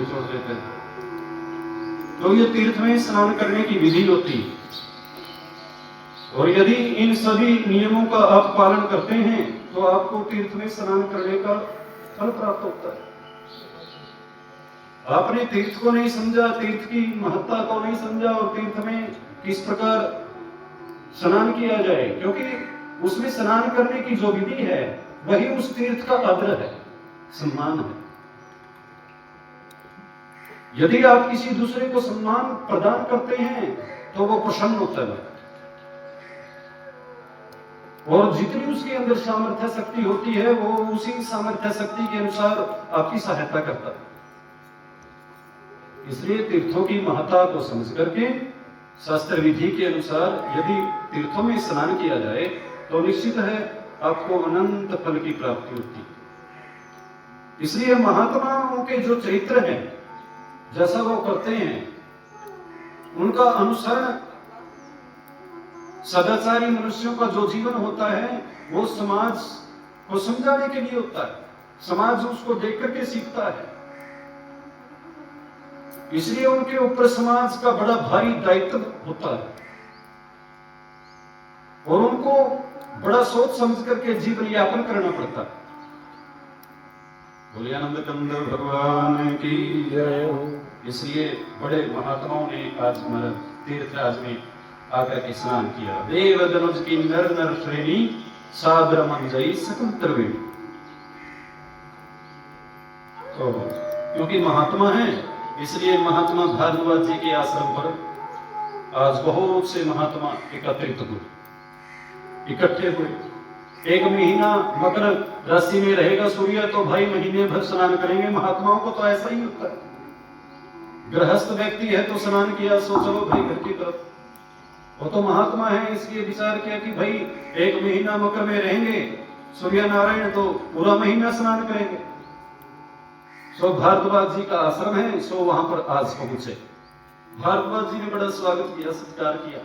छोड़ देते थे। तो ये तीर्थ में स्नान करने की विधि होती है, और यदि इन सभी नियमों का आप पालन करते हैं तो आपको तीर्थ में स्नान करने का फल प्राप्त होता है। आपने तीर्थ को नहीं समझा, तीर्थ की महत्ता को नहीं समझा, और तीर्थ में किस प्रकार स्नान किया जाए, क्योंकि उसमें स्नान करने की जो विधि है वही उस तीर्थ का आदर है, सम्मान है। यदि आप किसी दूसरे को सम्मान प्रदान करते हैं तो वो प्रसन्न होता है, और जितनी उसके अंदर सामर्थ्य शक्ति होती है वो उसी सामर्थ्य शक्ति के अनुसार आपकी सहायता करता है। इसलिए तीर्थों की महत्ता को समझ करके शास्त्र विधि के अनुसार यदि तीर्थों में स्नान किया जाए तो निश्चित है आपको अनंत फल की प्राप्ति होती है। इसलिए महात्माओं के जो चरित्र हैं, जैसा वो करते हैं, उनका अनुसरण, सदाचारी मनुष्यों का जो जीवन होता है वो समाज को समझाने के लिए होता है, समाज उसको देख करके सीखता है। इसलिए उनके ऊपर समाज का बड़ा भारी दायित्व होता है, और उनको बड़ा सोच समझ करके जीवन यापन करना पड़ता है। बोलिए आनंद कंद भगवान की जय हो। इसलिए बड़े महात्माओं ने आज हमारे तीर्थराज में आकर के स्नान किया। देव दनुज की नर नर श्रेणी सादर मंजई सकल त्रिवेणी। तो क्योंकि महात्मा है, इसलिए महात्मा भारद्वाज जी के आश्रम पर आज बहुत से महात्मा एकत्रित हुए, इकट्ठे हुए। एक महीना मकर राशि में रहेगा सूर्य, तो भाई महीने भर स्नान करेंगे। महात्माओं को तो ऐसा ही होता है। गृहस्थ व्यक्ति है तो स्नान किया, सो चलो भाई घर की तरफ। वो तो महात्मा है, इसलिए विचार किया कि भाई एक महीना मकर में रहेंगे, सूर्य नारायण तो पूरा महीना स्नान करेंगे। सो भारद्वाज जी का आश्रम है, सो वहां पर आज पहुंचे। भारद्वाज जी ने बड़ा स्वागत किया, सत्कार किया।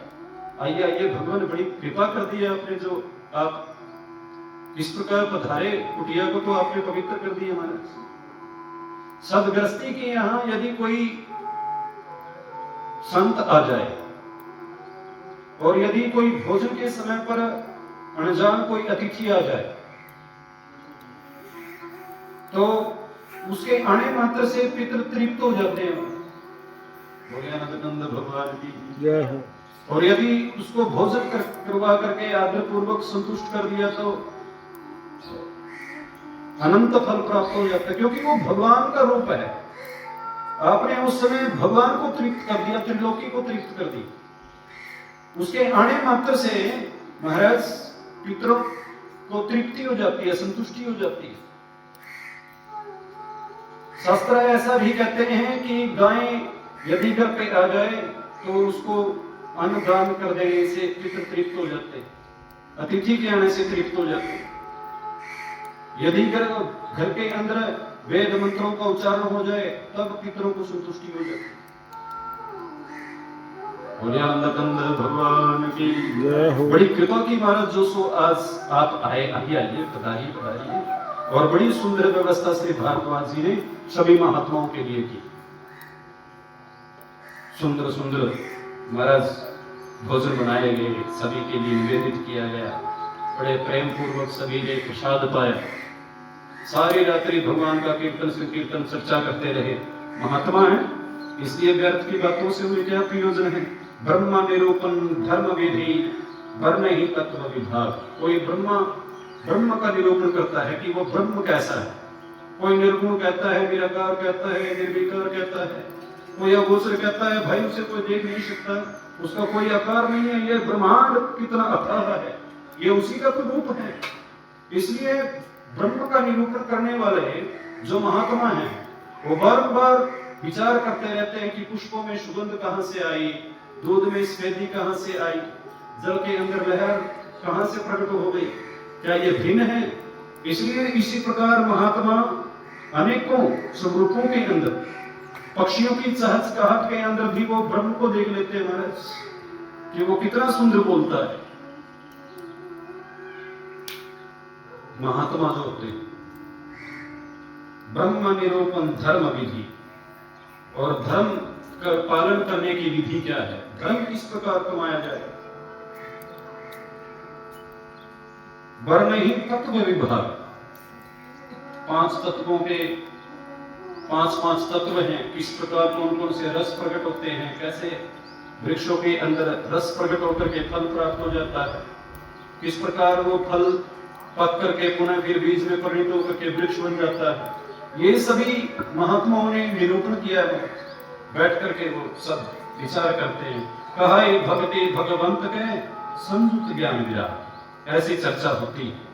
आइए आइए, भगवान बड़ी कृपा कर दी है आपने, जो आप इस प्रकार पधारे, कुटिया को तो आपने पवित्र कर दिया। हमारे सदगृहस्थी के यहाँ यदि कोई संत आ जाए और यदि कोई भोजन के समय पर अनजान कोई अतिथि आ जाए तो उसके आने मात्र से पितृ तृप्त हो जाते हैं। बोलिए आनंद भगवान की जय हो। और यदि उसको भोजन करवा करके आदर पूर्वक संतुष्ट कर दिया तो अनंत फल प्राप्त हो जाता है, क्योंकि वो भगवान का रूप है। आपने उस समय भगवान को तृप्त कर दिया, त्रिलोकी को तृप्त कर दी। उसके आने मात्र से महाराज पितरों को तृप्ति हो जाती है, संतुष्टि हो जाती है। शास्त्र ऐसा भी कहते हैं कि गाय यदि घर पे आ जाए तो उसको अन्न दान कर देने से पितर तृप्त हो जाते हैं, अतिथि के आने से तृप्त हो जाते हैं। यदि घर के अंदर वेद मंत्रों का उच्चारण हो जाए तब पितरों को संतुष्टि हो जाती है। भगवान की जय हो। बड़ी कृपा की महाराज जो सो आज आप आए, आइए पधारिए पधारिए। और बड़ी सुंदर व्यवस्था श्री भारद्वाज जी ने सभी महात्माओं के लिए की। सुंदर सुंदर महाराज भोजन बनाए गए, सभी के लिए निवेदित किया गया। बड़े प्रेम पूर्वक सभी ने प्रसाद पाया। सारी रात्रि भगवान का कीर्तन से कीर्तन चर्चा करते रहे। महात्मा है, इसलिए व्यर्थ की बातों से उन्हें क्या प्रयोजन है। ब्रह्म निरूपण धर्म विधि वर्ण ही तत्व विभाग। कोई ब्रह्म का निरूपण करता है कि वो ब्रह्म कैसा है। कोई निर्गुण कहता है, निराकार कहता है, निर्विकार कहता है, कोई अगोचर कहता है, भाई उसे कोई देख नहीं सकता, उसका कोई आकार नहीं है। ये ब्रह्मांड कितना अथाह है, ये उसी का तो रूप है। इसलिए ब्रह्म का निरूपण करने वाले जो महात्मा हैं वो बार-बार विचार करते रहते हैं कि पुष्पों में सुगंध कहां से आई, दूध में स्वेदी कहां से आई, जल के अंदर लहर कहां से प्रकट हो गई, क्या ये भिन्न है। इसलिए इसी प्रकार महात्मा अनेकों स्वरूपों के अंदर, पक्षियों की चहचहाहट के अंदर भी वो ब्रह्म को देख लेते हैं महाराज कि वो कितना सुंदर बोलता है। महात्मा जो होते हैं ब्रह्म निरूपण धर्म विधि, और धर्म का पालन करने की विधि क्या है, धर्म किस प्रकार कमाया जाए। वर्णहीन तत्व विभाग, 5 तत्वों के 5 तत्व हैं, किस प्रकार कौन कौन से रस प्रकट होते हैं, कैसे वृक्षों के अंदर रस प्रकट होकर के फल प्राप्त हो जाता है, किस प्रकार वो फल पक करके पुनः फिर बीज में परिणत होकर के वृक्ष बन जाता है। ये सभी महात्माओं ने निरूपण किया है, बैठ करके वो सब विचार करते हैं। कहा भक्ति भगवंत के संयुक्त ज्ञान विराट, ऐसी चर्चा होती है।